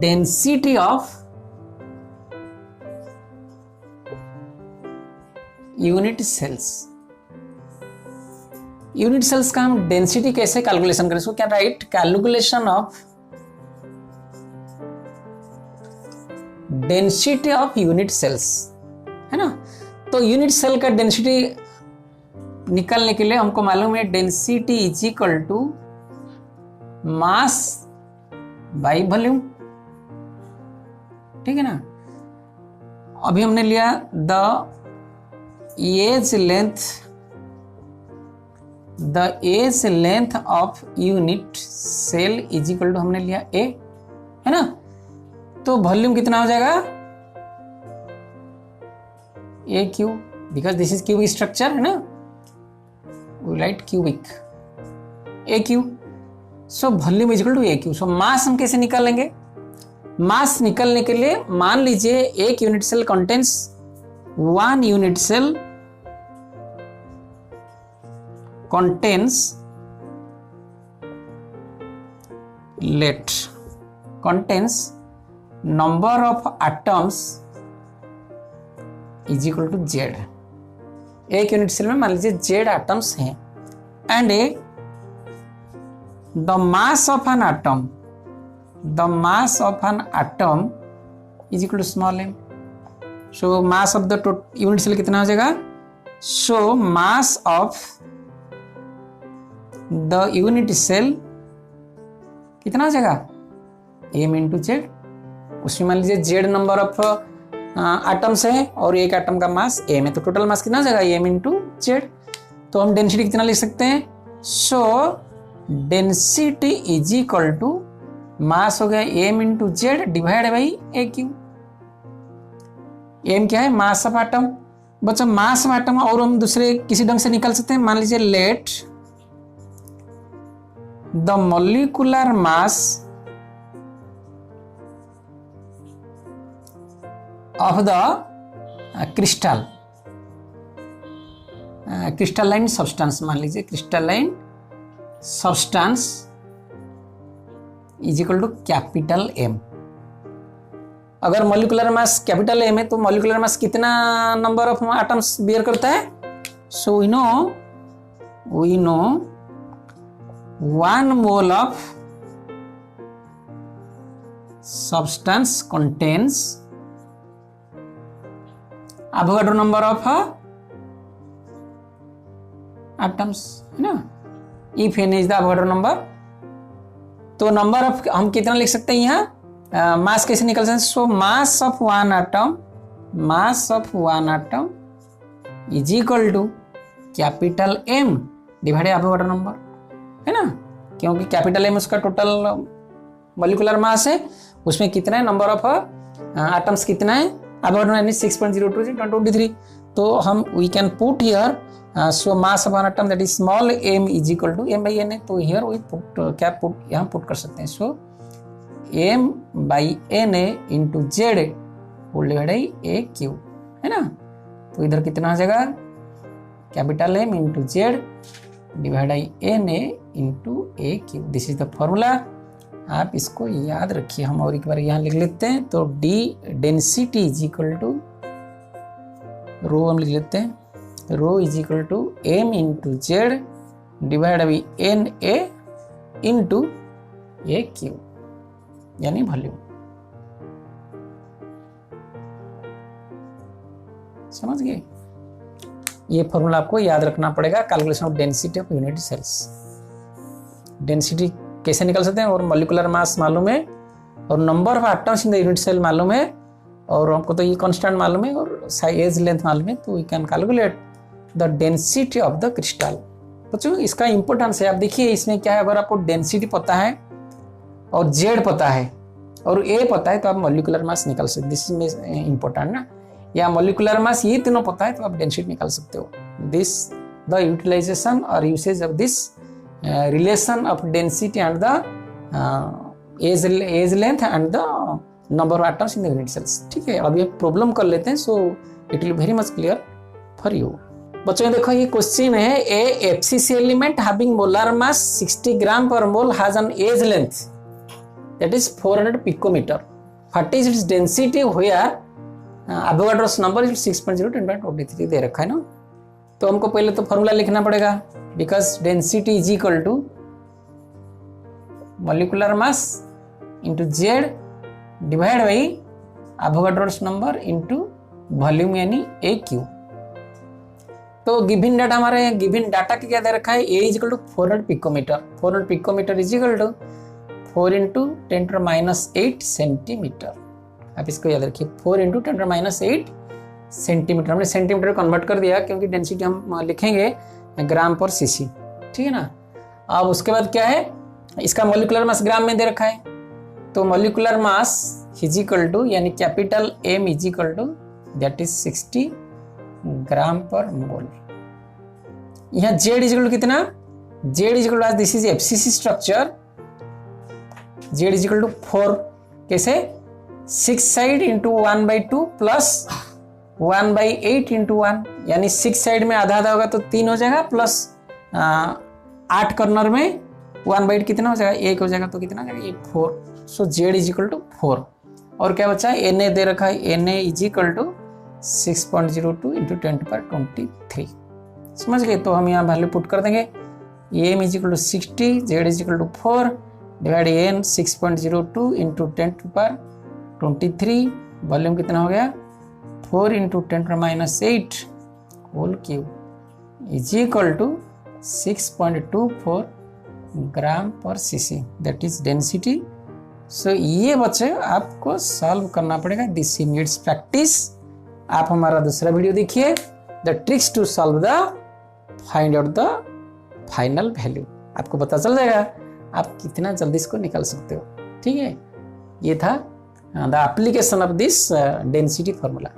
Density of unit cells. Unit cells का हम density कैसे कैलकुलेशन करें? इसको क्या right, calculation of density of unit cells, है ना। तो यूनिट सेल का डेंसिटी निकालने के लिए हमको मालूम है density is equal to mass by volume, ठीक है ना। अभी हमने लिया the edge length of unit cell is equal to हमने लिया ए, है ना। तो वॉल्यूम कितना हो जाएगा? A cube, because this is cubic structure, है ना, we write cubic a cube. So volume is equal to a cube. So mass हम कैसे निकालेंगे? मास निकालने के लिए मान लीजिए एक unit cell contains 1 unit cell contains number of atoms is equal to z। एक यूनिट सेल में मान लीजिए z एटम्स हैं and the mass of an atom is equal to small m। So mass of the unit cell कितना हो जाएगा? So mass of the unit cell कितना हो जाएगा? m into z. उसमें मान लीजिए जेड नंबर ऑफ एटम्स है और एक एटम का मास m है, तो टोटल मास कितना हो जाएगा? m into Z. तो हम डेंसिटी कितना लिख सकते हैं? So density is equal to mass हो गया m into Z divide by A cube. m क्या है? Mass of atom. बच्चा मास ऑफ एटम और हम दूसरे किसी ढंग से निकाल सकते हैं। मान लीजिए let the molecular mass of the crystalline substance, मान लीजिए crystalline substance is equal to capital M। अगर मोलिकुलर मास कैपिटल M है तो मोलिकुलर मास कितना नंबर ऑफ एटम्स बियर करता है? So we know 1 mole of substance contains Avogadro number of atoms, है ना। If n is the Avogadro number, तो number of हम कितना लिख सकते हैं यहाँ? मास कैसे निकल सकते हैं? So mass of one atom is equal to capital M divide Avogadro number, है ना। क्योंकि कैपिटल M उसका टोटल मॉलिक्यूलर मास है, उसमें कितना है नंबर ऑफ एटम्स कितना है? Avogadro 6.02 तो हम we can put here so mass of an atom that is small m is equal to m by n है। तो हियर वी पुट क्या पुट यहाँ पुट कर सकते हैं? So m by n into Z whole divide by A cube, है ना। तो इधर कितना हो जाएगा? Capital M into Z divide by N A into A cube. This is the formula, आप इसको याद रखिए। हम और एक बार यहाँ लिख लेते हैं। तो D density is equal to rho, हम लिख लेते हैं rho is equal to m into Z divide by N A into A cube, यानी वॉल्यूम। समझ गए? ये फॉर्मूला आपको याद रखना पड़ेगा, calculation of density of unit cells. Density कैसे निकल सकते हैं? और मॉलिक्यूलर मास मालूम है और number of atoms in the unit cell मालूम है और हमको तो ये कांस्टेंट मालूम है और एज लेंथ मालूम है। तो we can calculate the density of the crystal. बच्चों इसका इंपॉर्टेंस है, आप देखिए इसमें क्या है, अगर आपको डेंसिटी पता है और जेड पता है और ए पता है तो आप मॉलिक्यूलर मास निकाल सकते। दिस इज इंपॉर्टेंट ना, या मॉलिक्यूलर मास ये तीनों पता है तो आप डेंसिटी निकाल सकते हो। दिस द यूटिलाइजेशन और usage of this relation of density and the edge length and the number of atoms in the unit cells. ठीक है, अब ये प्रॉब्लम कर लेते हैं, so it will very much clear for you. बच्चों देखो ये क्वेश्चन है, a FCC element having molar mass 60 gram per mole has an edge length that is 400 picometre. What is its density where Avogadro's number is 6.0 10/23 दे रखा है ना। तो हमको पहले तो फॉर्मूला लिखना पड़ेगा, because density is equal to molecular mass into Z divide by Avogadro's number into volume यानी ए क्यू। तो गिवन डाटा हमारे गिवन डाटा के क्या दे रखा है, a is equal to 400 picometre. 400 picometre is equal to 4 into 10⁻8 centimetre. आप इसको याद रखिए, 4 इंटू 10⁻8 सेंटीमीटर। हमने सेंटीमीटर कन्वर्ट कर दिया क्योंकि डेंसिटी हम लिखेंगे ग्राम पर सीसी, ठीक है ना। अब उसके बाद क्या है, इसका मॉलिक्यूलर मास ग्राम में दे रखा है, तो molecular mass is equal to यानी capital M is equal to that is 60 gram per mole. यहाँ जेड इज इक्वल टू कितना, z is equal to this is FCC structure, z is equal to 4 कैसे 6 side into 1/2 plus 1/8 into 1, यानी 6 side में आधा आधा होगा तो 3 हो जाएगा, प्लस 8 कॉर्नर में 1/8 कितना हो जाएगा 1 हो जाएगा, तो कितना हो जाएगा ये 4। सो जेड इज इक्वल टू 4। और क्या बचा है, एन ए दे रखा है, N A is equal to 6.02 into 10⁻23। समझ गए। तो हम यहाँ वैल्यू पुट कर देंगे, M is equal to 60, Z is equal to 4 divide N 6.02 into 10⁻23, volume कितना हो गया 4 into 10⁻8 whole cube is equal to 6.24 gram पर cc, that is density. So ये बच्चे आपको सॉल्व करना पड़ेगा, दिस नीड्स प्रैक्टिस। आप हमारा दूसरा वीडियो देखिए, the tricks to solve the find out the final value. आपको पता चल जाएगा आप कितना जल्दी इसको निकाल सकते हो, ठीक है। ये था the application of this density formula.